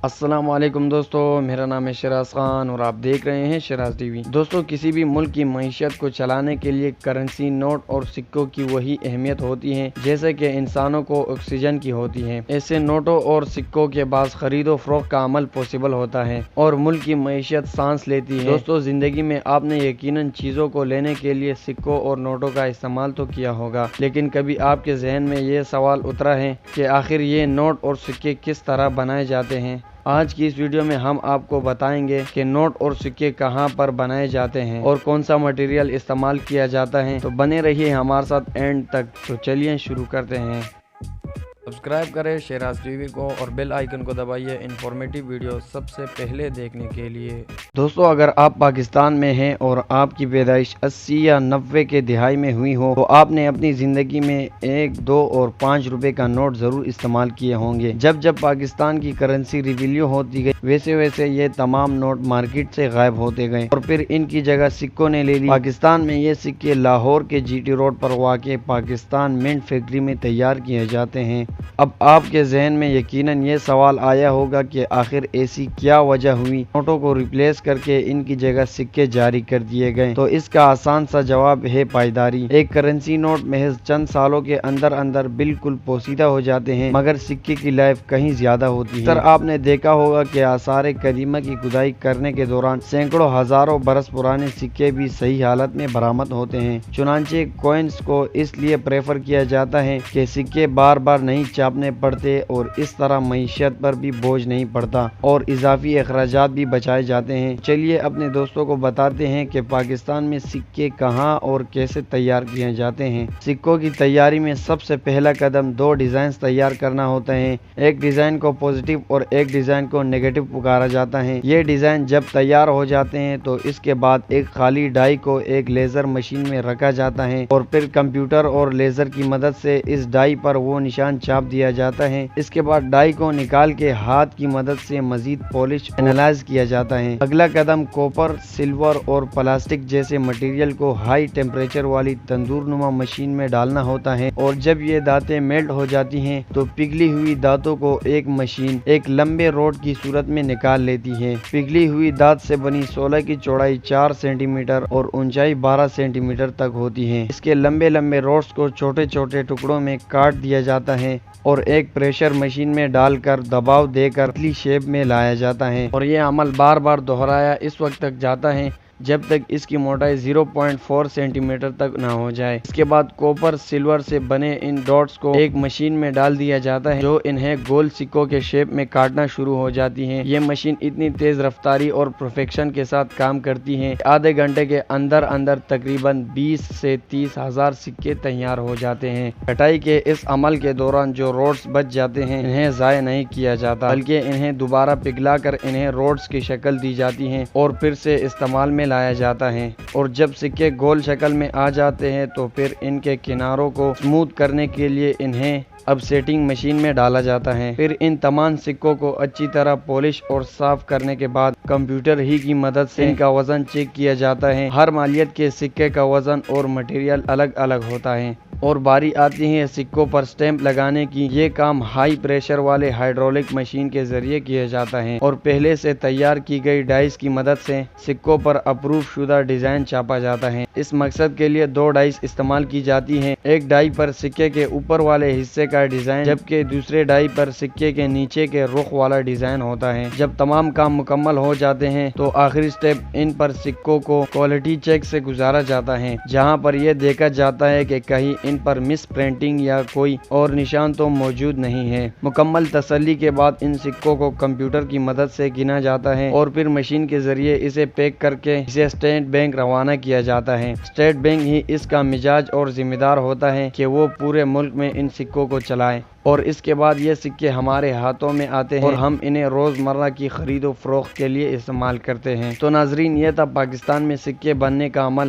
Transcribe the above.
السلام علیکم دوستو، میرا نام ہے شراز خان اور آپ دیکھ رہے ہیں شراز ٹی وی۔ دوستو، کسی بھی ملک کی معیشت کو چلانے کے لیے کرنسی، نوٹ اور سکوں کی وہی اہمیت ہوتی ہے جیسے کہ انسانوں کو آکسیجن کی ہوتی ہے۔ ایسے نوٹوں اور سکوں کے بعد خرید و فروخت کا عمل پاسبل ہوتا ہے اور ملک کی معیشت سانس لیتی ہے۔ دوستو، زندگی میں آپ نے یقیناً چیزوں کو لینے کے لیے سکوں اور نوٹوں کا استعمال تو کیا ہوگا، لیکن کبھی آپ کے ذہن میں یہ سوال اترا ہے کہ آخر یہ نوٹ اور سکے کس طرح بنائے جاتے ہیں؟ آج کی اس ویڈیو میں ہم آپ کو بتائیں گے کہ نوٹ اور سکے کہاں پر بنائے جاتے ہیں اور کون سا مٹیریل استعمال کیا جاتا ہے، تو بنے رہیے ہمارے ساتھ اینڈ تک۔ تو چلیے شروع کرتے ہیں۔ سبسکرائب کریں شراز ٹی وی کو اور بیل آئیکن کو دبائیے انفارمیٹیو ویڈیو سب سے پہلے دیکھنے کے لیے۔ دوستو، اگر آپ پاکستان میں ہیں اور آپ کی پیدائش 80 یا 90 کے دہائی میں ہوئی ہو تو آپ نے اپنی زندگی میں 1، 2 اور 5 روپے کا نوٹ ضرور استعمال کیے ہوں گے۔ جب پاکستان کی کرنسی ریویلیو ہوتی گئی ویسے ویسے یہ تمام نوٹ مارکیٹ سے غائب ہوتے گئے اور پھر ان کی جگہ سکوں نے لے لی۔ پاکستان میں یہ سکے لاہور کے جی ٹی روڈ پر واقع پاکستان منٹ فیکٹری میں تیار کیے جاتے ہیں۔ اب آپ کے ذہن میں یقیناً یہ سوال آیا ہوگا کہ آخر ایسی کیا وجہ ہوئی نوٹوں کو ریپلیس کر کے ان کی جگہ سکے جاری کر دیے گئے؟ تو اس کا آسان سا جواب ہے پائیداری۔ ایک کرنسی نوٹ محض چند سالوں کے اندر بالکل پوسیدہ ہو جاتے ہیں، مگر سکے کی لائف کہیں زیادہ ہوتی ہے۔ سر، آپ نے دیکھا ہوگا کہ آثار قدیمہ کی کھدائی کرنے کے دوران سینکڑوں ہزاروں برس پرانے سکے بھی صحیح حالت میں برآمد ہوتے ہیں۔ چنانچہ کوئنز کو اس لیے پریفر کیا جاتا ہے کہ سکے بار بار نہیں چھاپنے پڑتے اور اس طرح معیشت پر بھی بوجھ نہیں پڑتا اور اضافی اخراجات بھی بچائے جاتے ہیں۔ چلیے اپنے دوستوں کو بتاتے ہیں کہ پاکستان میں سکے کہاں اور کیسے تیار کیے جاتے ہیں۔ سکوں کی تیاری میں سب سے پہلا قدم 2 ڈیزائنز تیار کرنا ہوتا ہے۔ ایک ڈیزائن کو پازیٹیو اور ایک ڈیزائن کو نیگیٹو پکارا جاتا ہے۔ یہ ڈیزائن جب تیار ہو جاتے ہیں تو اس کے بعد ایک خالی ڈائی کو ایک لیزر مشین میں رکھا جاتا ہے اور پھر کمپیوٹر اور لیزر کی مدد سے اس ڈائی پر وہ نشان چھاپ دیا جاتا ہے۔ اس کے بعد ڈائی کو نکال کے ہاتھ کی مدد سے مزید پالش اینالائز کیا جاتا ہے۔ اگلا قدم کاپر، سلور اور پلاسٹک جیسے مٹیریل کو ہائی ٹیمپریچر والی تندور نما مشین میں ڈالنا ہوتا ہے اور جب یہ دھاتیں میلٹ ہو جاتی ہیں تو پگھلی ہوئی دھاتوں کو ایک مشین ایک لمبے روڈ کی صورت میں نکال لیتی ہے۔ پگھلی ہوئی دھات سے بنی 16 کی چوڑائی 4 سینٹی میٹر اور اونچائی 12 سینٹی میٹر تک ہوتی ہے۔ اس کے لمبے لمبے روڈز کو چھوٹے چھوٹے ٹکڑوں میں کاٹ دیا جاتا ہے اور ایک پریشر مشین میں ڈال کر دباؤ دے کر پتلی شیپ میں لایا جاتا ہے اور یہ عمل بار بار دہرایا اس وقت تک جاتا ہے جب تک اس کی موٹائی 0.4 سینٹی میٹر تک نہ ہو جائے۔ اس کے بعد کوپر سلور سے بنے ان ڈاٹس کو ایک مشین میں ڈال دیا جاتا ہے جو انہیں گول سکوں کے شیپ میں کاٹنا شروع ہو جاتی ہے۔ یہ مشین اتنی تیز رفتاری اور پرفیکشن کے ساتھ کام کرتی ہے کہ آدھے گھنٹے کے اندر تقریباً 20 سے 30 ہزار سکے تیار ہو جاتے ہیں۔ کٹائی کے اس عمل کے دوران جو روڈز بچ جاتے ہیں انہیں ضائع نہیں کیا جاتا بلکہ انہیں دوبارہ پگھلا کر انہیں روڈز کی شکل دی جاتی ہے اور پھر سے استعمال میں لایا جاتا ہے۔ اور جب سکے گول شکل میں آ جاتے ہیں تو پھر ان کے کناروں کو اسموتھ کرنے کے لیے انہیں اب سیٹنگ مشین میں ڈالا جاتا ہے۔ پھر ان تمام سکوں کو اچھی طرح پالش اور صاف کرنے کے بعد کمپیوٹر ہی کی مدد سے ان کا وزن چیک کیا جاتا ہے۔ ہر مالیت کے سکے کا وزن اور مٹیریل الگ الگ ہوتا ہے اور باری آتی ہے سکوں پر سٹیمپ لگانے کی۔ یہ کام ہائی پریشر والے ہائیڈرولک مشین کے ذریعے کیا جاتا ہے اور پہلے سے تیار کی گئی ڈائز کی مدد سے سکوں پر اپروو شدہ ڈیزائن چھاپا جاتا ہے۔ اس مقصد کے لیے 2 ڈائز استعمال کی جاتی ہیں۔ ایک ڈائی پر سکے کے اوپر والے حصے کا ڈیزائن جبکہ دوسرے ڈائی پر سکے کے نیچے کے رخ والا ڈیزائن ہوتا ہے۔ جب تمام کام مکمل ہو جاتے ہیں تو آخری سٹیپ ان پر سکوں کو کوالٹی چیک سے گزارا جاتا ہے جہاں پر یہ دیکھا جاتا ہے کہ کہیں ان پر مس پرنٹنگ یا کوئی اور نشان تو موجود نہیں ہے۔ مکمل تسلی کے بعد ان سکوں کو کمپیوٹر کی مدد سے گنا جاتا ہے اور پھر مشین کے ذریعے اسے پیک کر کے اسے اسٹیٹ بینک روانہ کیا جاتا ہے۔ اسٹیٹ بینک ہی اس کا مزاج اور ذمہ دار ہوتا ہے کہ وہ پورے ملک میں ان سکوں کو چلائے اور اس کے بعد یہ سکے ہمارے ہاتھوں میں آتے ہیں اور ہم انہیں روزمرہ کی خرید و فروخت کے لیے استعمال کرتے ہیں۔ تو ناظرین، یہ تھا پاکستان میں سکے بننے کا عمل۔